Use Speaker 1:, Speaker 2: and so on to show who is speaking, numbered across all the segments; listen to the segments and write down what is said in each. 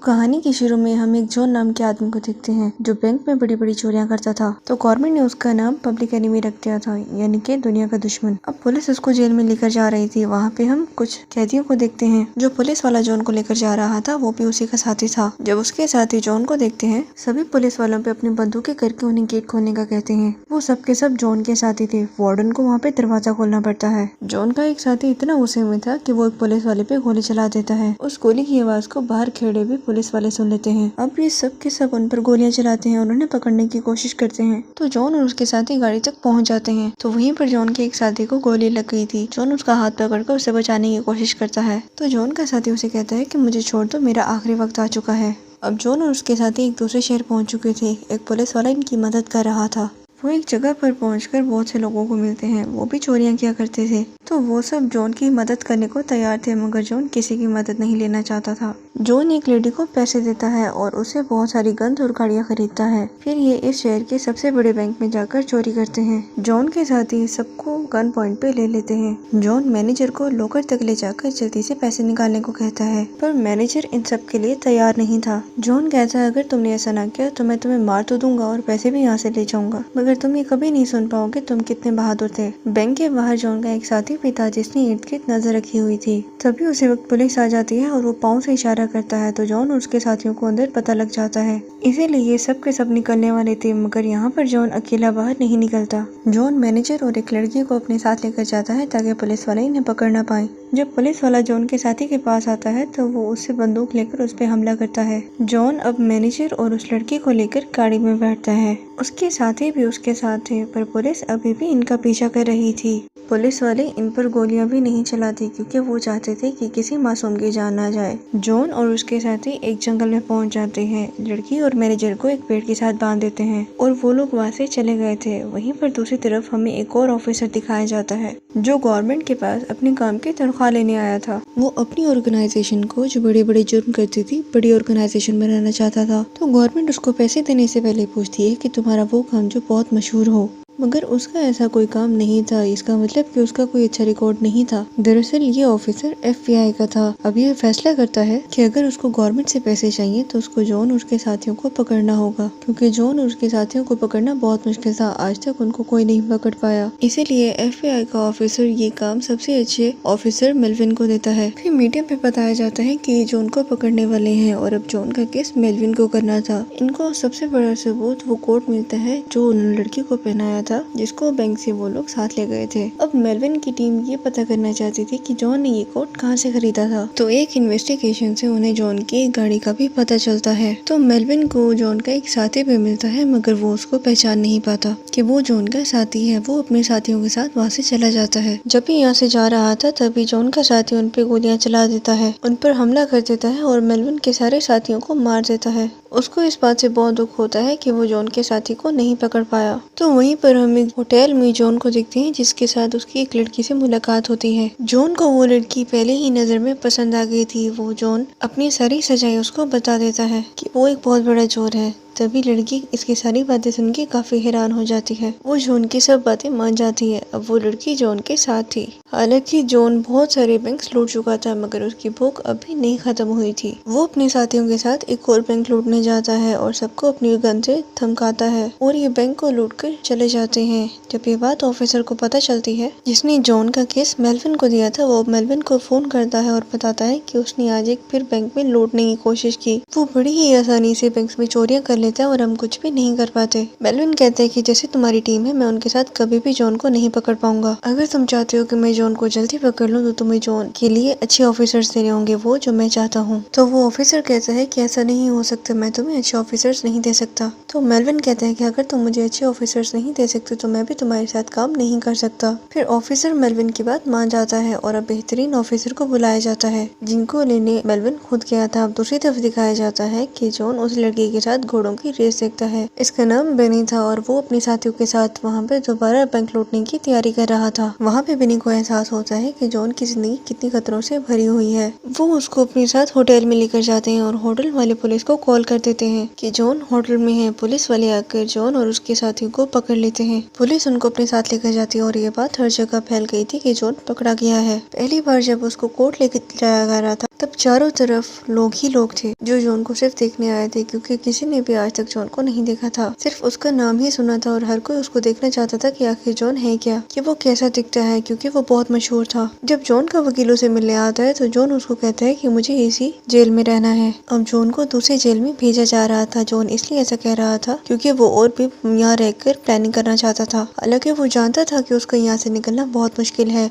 Speaker 1: कहानी के शुरू में हम एक जॉन नाम के आदमी को देखते हैं जो बैंक में बड़ी बड़ी चोरियां करता था। तो गवर्नमेंट ने उसका नाम पब्लिक एनिमी रख दिया था, यानी कि दुनिया का दुश्मन। अब पुलिस उसको जेल में लेकर जा रही थी। वहाँ पे हम कुछ कैदियों को देखते हैं। जो पुलिस वाला जॉन को लेकर जा रहा था वो भी उसी का साथी था। जब उसके साथी जॉन को देखते हैं, सभी पुलिस वालों पे अपनी बंदूकें करके उन्हें गेट खोलने का कहते हैं। वो सबके सब जॉन के साथी थे। वार्डन को वहाँ पे दरवाजा खोलना पड़ता है। जॉन का एक साथी इतना गुस्से में था कि वो एक पुलिस वाले पे गोली चला देता है। उस गोली की आवाज को बाहर खड़े भी पुलिस वाले सुन लेते हैं। अब ये सब के सब उन पर गोलियां चलाते हैं और उन्हें पकड़ने की कोशिश करते हैं। तो जॉन और उसके साथी गाड़ी तक पहुंच जाते हैं। तो वहीं पर जॉन के एक साथी को गोली लग गई थी। जॉन उसका हाथ पकड़कर उसे बचाने की कोशिश करता है। तो जॉन का साथी उसे कहता है कि मुझे छोड़ दो, मेरा आखिरी वक्त आ चुका है। अब जॉन और उसके साथी एक दूसरे शहर पहुंच चुके थे। एक पुलिस वाला इनकी मदद कर रहा था। वो एक जगह पर पहुंचकर बहुत से लोगों को मिलते हैं। वो भी चोरियां किया करते थे। तो वो सब जॉन की मदद करने को तैयार थे, मगर जॉन किसी की मदद नहीं लेना चाहता था। जॉन एक लेडी को पैसे देता है और उसे बहुत सारी गन्स और गाड़ियां खरीदता है। फिर ये इस शहर के सबसे बड़े बैंक में जाकर चोरी करते हैं। जॉन के साथी सबको गन पॉइंट पे ले लेते हैं। जॉन मैनेजर को लॉकर तक ले जाकर जल्दी से पैसे निकालने को कहता है, पर मैनेजर इन सब के लिए तैयार नहीं था। जॉन कहता है, अगर तुमने ऐसा ना किया तो मैं तुम्हें मार तो दूंगा और पैसे भी यहाँ से ले जाऊंगा, मगर तुम ये कभी नहीं सुन पाओगे तुम कितने बहादुर थे। बैंक के बाहर जॉन का एक साथी भी था जिसने इर्द गिर्द नजर रखी हुई थी। तभी उसी वक्त पुलिस आ जाती है और वो पाँव से इशारा करता है। तो जॉन और उसके साथियों को अंदर पता लग जाता है, इसीलिए ये सब के सब निकलने वाले थे, मगर यहाँ पर जॉन अकेला बाहर नहीं निकलता। जॉन मैनेजर और एक लड़की को अपने साथ लेकर जाता है ताकि पुलिस वाले इन्हें पकड़ ना पाए। जब पुलिस वाला जॉन के साथी के पास आता है तो वो उससे बंदूक लेकर उस पर हमला करता है। जॉन अब मैनेजर और उस लड़की को लेकर गाड़ी में बैठता है। उसके साथी भी उसके साथ थे, पर पुलिस अभी भी इनका पीछा कर रही थी। पुलिस वाले इन पर गोलियां भी नहीं चलाते क्योंकि वो चाहते थे कि किसी मासूम की जान ना जाए। जॉन और उसके साथी एक जंगल में पहुंच जाते हैं। लड़की और मैनेजर को एक पेड़ के साथ बांध देते हैं और वो लोग वहाँ से चले गए थे। वहीं पर दूसरी तरफ हमें एक और ऑफिसर दिखाया जाता है जो गवर्नमेंट के पास अपने काम की तनख्वाह लेने आया था। वो अपनी ऑर्गेनाइजेशन को, जो बड़े बड़े जुर्म करती थी, बड़ी ऑर्गेनाइजेशन बनाना चाहता था। तो गवर्नमेंट उसको पैसे देने से पहले पूछती है कि तुम्हारा वो काम जो बहुत मशहूर हो, मगर उसका ऐसा कोई काम नहीं था। इसका मतलब कि उसका कोई अच्छा रिकॉर्ड नहीं था। दरअसल ये ऑफिसर FBI का था। अब ये फैसला करता है कि अगर उसको गवर्नमेंट से पैसे चाहिए तो उसको जॉन और उसके साथियों को पकड़ना होगा, क्योंकि जॉन और उसके साथियों को पकड़ना बहुत मुश्किल था। आज तक उनको कोई नहीं पकड़ पाया। इसीलिए FBI का ऑफिसर ये काम सबसे अच्छे ऑफिसर मेलविन को देता है। फिर मीडिया पे बताया जाता है कि ये जॉन को पकड़ने वाले हैं और अब जॉन का केस मेलविन को करना था। इनको सबसे बड़ा सबूत वो कोट मिलता है जो उन्होंने लड़की को पहनाया था, जिसको बैंक से वो लोग साथ ले गए थे। अब मेलविन की टीम ये पता करना चाहती थी कि जॉन ने ये कोट कहाँ से खरीदा था। तो एक इन्वेस्टिगेशन से उन्हें जॉन की एक गाड़ी का भी पता चलता है। तो मेलविन को जॉन का एक साथी भी मिलता है, मगर वो उसको पहचान नहीं पाता कि वो जॉन का साथी है। वो अपने साथियों के साथ वहाँ से चला जाता है। जब भी यहाँ से जा रहा था तभी जॉन का साथी उन पे गोलियां चला देता है, उन पर हमला कर देता है और मेलविन के सारे साथियों को मार देता है। उसको इस बात से बहुत दुख होता है कि वो जॉन के साथी को नहीं पकड़ पाया। तो वहीं पर हम एक होटल में जॉन को देखते हैं जिसके साथ उसकी एक लड़की से मुलाकात होती है। जॉन को वो लड़की पहले ही नजर में पसंद आ गई थी। वो जॉन अपनी सारी सच्चाई उसको बता देता है कि वो एक बहुत बड़ा चोर है। तभी लड़की इसकी सारी बातें सुन के काफी हैरान हो जाती है। वो जॉन की सब बातें मान जाती है। अब वो लड़की जॉन के साथ थी। हालांकि जॉन बहुत सारे बैंक लूट चुका था, मगर उसकी भूख अभी नहीं खत्म हुई थी। वो अपने साथियों के साथ एक और बैंक लूटने जाता है और सबको अपनी गन से धमकाता है और ये बैंक को लूट कर चले जाते हैं। जब ये बात ऑफिसर को पता चलती है जिसने जॉन का केस मेलविन को दिया था, वो मेलविन को फोन करता है और बताता है कि उसने आज एक फिर बैंक में लूटने की कोशिश की। वो बड़ी ही आसानी से बैंक में चोरियां कर लेता है और हम कुछ भी नहीं कर पाते। मेलविन कहते हैं कि जैसे तुम्हारी टीम है, मैं उनके साथ कभी भी जॉन को नहीं पकड़ पाऊंगा। अगर तुम चाहते हो कि मैं जॉन को जल्दी पकड़ लूं तो तुम्हें जॉन के लिए अच्छे ऑफिसर्स देने होंगे, वो जो मैं चाहता हूँ। तो वो ऑफिसर कहता है कि ऐसा नहीं हो सकता, मैं तुम्हें अच्छे ऑफिसर्स नहीं दे सकता। तो मेलविन कहता है कि अगर तुम मुझे अच्छे ऑफिसर्स नहीं दे सकते तो मैं भी तुम्हारे साथ काम नहीं कर सकता। फिर ऑफिसर मेलविन की बात मान जाता है और अब बेहतरीन ऑफिसर को बुलाया जाता है जिनको लेने मेलविन खुद गया था। अब दूसरी तरफ दिखाया जाता है कि जॉन उस लड़की के साथ घोड़ों नाम की रेस देखता है। इसका नाम बेनी था और वो अपने साथियों के साथ वहाँ पे दोबारा बैंक लूटने की तैयारी कर रहा था। वहाँ पे बेनी को एहसास होता है कि जॉन की जिंदगी कितनी खतरों से भरी हुई है। वो उसको अपने साथ होटल में लेकर जाते हैं और होटल वाले पुलिस को कॉल कर देते हैं कि जॉन होटल में है। पुलिस वाले आकर जॉन और उसके साथियों को पकड़ लेते हैं। पुलिस उनको अपने साथ लेकर जाती है और ये बात हर जगह फैल गई थी कि जॉन पकड़ा गया है। पहली बार जब उसको कोर्ट लेकर जाया जा रहा था तब चारों तरफ लोग ही लोग थे जो जॉन को सिर्फ देखने आए थे, क्योंकि किसी ने भी आज तक जॉन को नहीं देखा था। सिर्फ उसका नाम ही सुना था और हर कोई उसको देखना चाहता था कि आखिर जॉन है क्या, कि वो कैसा दिखता है, क्योंकि वो बहुत मशहूर था। जब जॉन का वकीलों से मिलने आता है तो जॉन उसको कहता है कि मुझे इसी जेल में रहना है। अब जॉन को दूसरी जेल में भेजा जा रहा था। जॉन इसलिए ऐसा कह रहा था क्योंकि वो और भी यहाँ रहकर प्लानिंग करना चाहता था। हालांकि वो जानता था कि उसका यहाँ से निकलना बहुत मुश्किल है,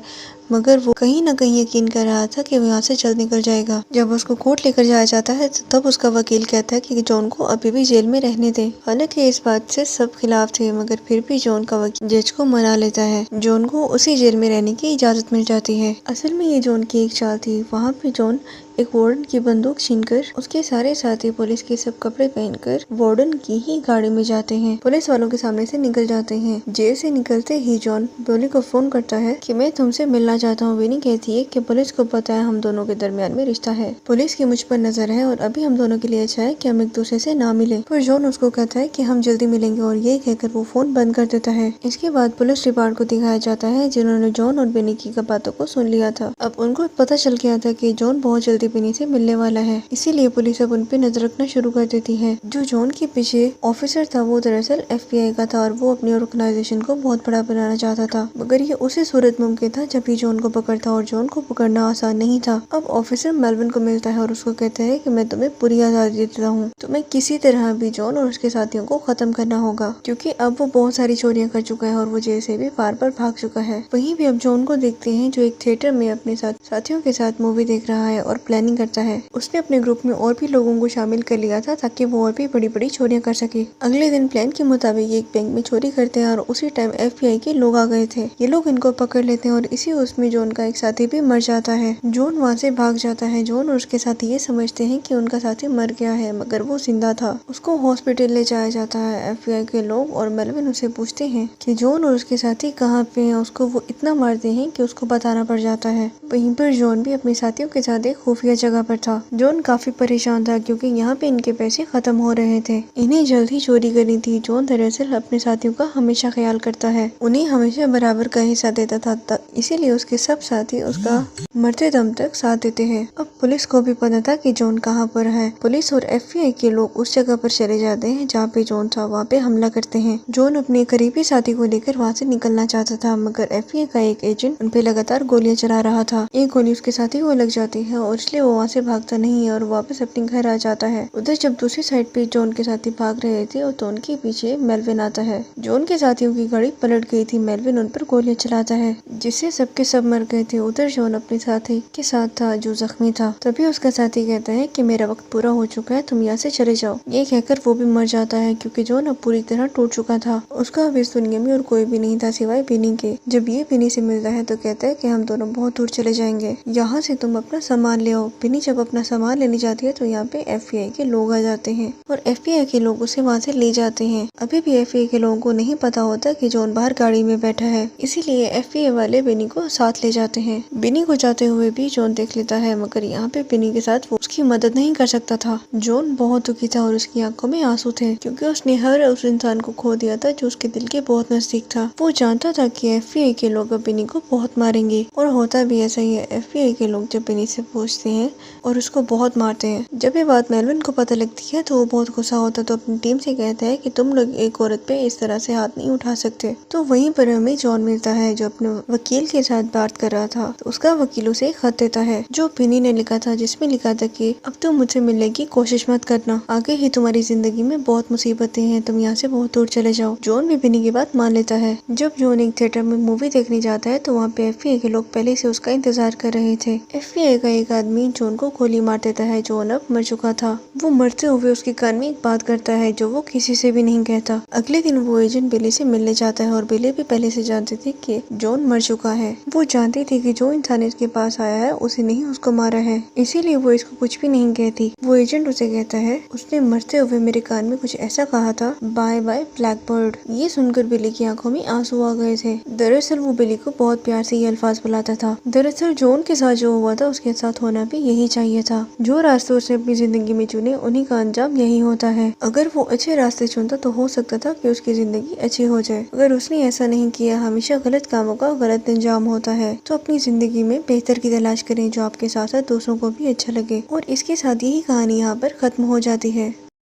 Speaker 1: मगर वो कहीं न कहीं यकीन कर रहा था कि वो यहाँ से जल्द निकल जाएगा। जब उसको कोर्ट लेकर जाया जाता है तब उसका वकील कहता है कि जॉन को अभी भी जेल में रहने दे। हालांकि इस बात से सब खिलाफ थे, मगर फिर भी जॉन का वकील जज को मना लेता है। जॉन को उसी जेल में रहने की इजाजत मिल जाती है। असल में ये जॉन की एक चाल थी। वहाँ पे जॉन एक वार्डन की बंदूक छीनकर उसके सारे साथी पुलिस के सब कपड़े पहनकर वार्डन की ही गाड़ी में जाते हैं। पुलिस वालों के सामने से निकल जाते हैं। जेल से निकलते ही जॉन बेनी को फोन करता है कि मैं तुमसे मिलना चाहता हूँ। बेनी कहती है कि पुलिस को पता है हम दोनों के दरमियान में रिश्ता है, पुलिस की मुझ पर नजर है और अभी हम दोनों के लिए अच्छा है कि हम एक दूसरे से ना मिले। पर जॉन उसको कहता है कि हम जल्दी मिलेंगे और ये कहकर वो फोन बंद कर देता है। इसके बाद पुलिस डिपार्ट को दिखाया जाता है जिन्होंने जॉन और बेनी की बातों को सुन लिया था। अब उनको पता चल गया था कि जॉन बहुत जल्दी बेनी से मिलने वाला है, इसीलिए पुलिस अब उन पे नजर रखना शुरू कर देती है। जो जॉन के पीछे ऑफिसर था वो दरअसल FBI का था और वो अपनी ऑर्गेनाइजेशन को बहुत बड़ा बनाना चाहता था, मगर ये उसी सूरत मुमकिन था जब ही जॉन को पकड़ता और जॉन को पकड़ना आसान नहीं था। अब ऑफिसर मेलविन को मिलता है और उसको कहता है कि मैं तुम्हें पूरी आजादी देता हूँ, तुम्हें किसी तरह भी जॉन और उसके साथियों को खत्म करना होगा, क्योंकि अब वो बहुत सारी चोरियां कर चुका है और वो जेल से भी बार बार भाग चुका है। वहीं भी अब जॉन को देखते हैं जो एक थिएटर में अपने साथियों के साथ मूवी देख रहा है और प्लानिंग करता है। उसने अपने ग्रुप में और भी लोगों को शामिल कर लिया था ताकि वो और भी बड़ी बड़ी चोरियां कर सके। अगले दिन प्लान के मुताबिक एक बैंक में चोरी करते हैं और उसी टाइम FBI के लोग आ गए थे। ये लोग इनको पकड़ लेते हैं और इसी उसमें जॉन का एक साथी भी मर जाता है। जॉन वहाँ से भाग जाता है। जॉन और उसके साथी ये समझते हैं कि उनका साथी मर गया है, मगर वो जिंदा था। उसको हॉस्पिटल ले जाया जाता है। FBI के लोग और मेलविन उसे पूछते हैं कि जॉन और उसके साथी कहाँ पे हैं। उसको वो इतना मारते हैं कि उसको बताना पड़ जाता है। वहीं पर जॉन भी अपने साथियों के साथ एक खुफिया जगह पर था। जॉन काफी परेशान था क्योंकि यहाँ पे इनके पैसे खत्म हो रहे थे। इन्हें जल्द ही चोरी करनी थी। जॉन दरअसल अपने साथियों का हमेशा ख्याल करता है, उन्हें हमेशा बराबर का हिस्सा देता था, इसीलिए उसके सब साथी उसका मरते दम तक साथ देते हैं। अब पुलिस को भी पता था कि जॉन कहाँ पर है। पुलिस और FBI के लोग उस जगह पर चले जाते हैं जहाँ पे जॉन था, वहाँ पे हमला करते हैं। जॉन अपने करीबी साथी को लेकर वहाँ से निकलना चाहता था, मगर FBI का एक एजेंट उन पे लगातार गोलियां चला रहा था। एक गोली उसके साथी को लग जाती है और इसलिए वो वहाँ से भागता नहीं है और वापस अपने घर आ जाता है। उधर जब दूसरी साइड पे जॉन के साथी भाग रहे थे तो उनके पीछे मेलविन आता है। जॉन के साथियों की गाड़ी पलट गई थी। मेलविन उन पर गोलियां चलाता है जिससे सबके सब मर गए थे। उधर जॉन अपने साथी के साथ था जो जख्मी था। तभी उसका साथी कहता है कि मेरा वक्त पूरा हो चुका है, तुम यहाँ से चले जाओ। ये कहकर वो भी मर जाता है क्योंकि जॉन अब पूरी तरह टूट चुका था। उसका अब इस दुनिया में और कोई भी नहीं था सिवाय बेनी के। जब ये बेनी से मिलता है तो कहता है कि हम दोनों बहुत दूर चले जाएंगे, यहाँ से तुम अपना सामान ले आओ। बेनी जब अपना सामान लेने जाती है तो यहाँ पे FBI के लोग आ जाते हैं और FBI के लोग उसे वहाँ से ले जाते हैं। अभी भी FBI के लोगों को नहीं पता होता कि जॉन बाहर गाड़ी में बैठा है, इसीलिए FBI वाले बेनी को साथ ले जाते हैं। बेनी को जाते हुए भी जॉन देख लेता है, मगर यहाँ पे बेनी के साथ वो उसकी मदद नहीं कर सकता था। जॉन बहुत दुखी था और उसकी आंखों में आंसू थे क्योंकि उसने हर उस इंसान को खो दिया था जो उसके दिल के बहुत नजदीक था। वो जानता था कि FBI के लोग अब बेनी को बहुत मारेंगे और होता भी ऐसा ही है। FBI के लोग जब बेनी से पूछते हैं और उसको बहुत मारते हैं। जब ये बात मेलविन को पता लगती है तो वो बहुत गुस्सा होता है, तो अपनी टीम से कहता है कि तुम लोग एक औरत पे इस तरह से हाथ नहीं उठा सकते। तो वहीं पर हमें जॉन मिलता है जो अपने वकील के साथ बात कर रहा था। तो उसका वकील उसे एक खत देता है जो बेनी ने लिखा था, जिसमें लिखा था कि अब तुम मुझसे मिलने की कोशिश मत करना, आगे ही तुम्हारी जिंदगी में बहुत मुसीबतें हैं, तुम यहाँ से बहुत दूर चले जाओ। जॉन भी बेनी की बात मान लेता है। जब जॉन एक थिएटर में मूवी देखने जाता है तो वहाँ पे FBI के लोग पहले से उसका इंतजार कर रहे थे। FBI का एक आदमी ही जॉन को गोली मार देता है। जॉन अब मर चुका था। वो मरते हुए उसके कान में एक बात करता है जो वो किसी से भी नहीं कहता। अगले दिन वो एजेंट बिली से मिलने जाता है और बिली भी पहले से जानती थी कि जॉन मर चुका है। वो जानती थी कि जो इंसान इसके पास आया है उसे नहीं उसको मारा है, इसीलिए वो इसको कुछ भी नहीं कहती। वो एजेंट उसे कहता है उसने मरते हुए मेरे कान में कुछ ऐसा कहा था, बाय बाय ब्लैकबर्ड। ये सुनकर बिली की आंखों में आंसू आ गए थे। दरअसल वो बिली को बहुत प्यार से ये अल्फाज बुलाता था। दरअसल जॉन के साथ जो हुआ था उसके साथ होना भी यही चाहिए था। जो रास्ते उसने अपनी जिंदगी में चुने उन्हीं का अंजाम यही होता है। अगर वो अच्छे रास्ते चुनता तो हो सकता था कि उसकी जिंदगी अच्छी हो जाए। अगर उसने ऐसा नहीं किया, हमेशा गलत कामों का गलत अंजाम होता है। तो अपनी जिंदगी में बेहतर की तलाश करें जो आपके साथ साथ दूसरों को भी अच्छा लगे। और इसके साथ यही कहानी यहाँ पर खत्म हो जाती है।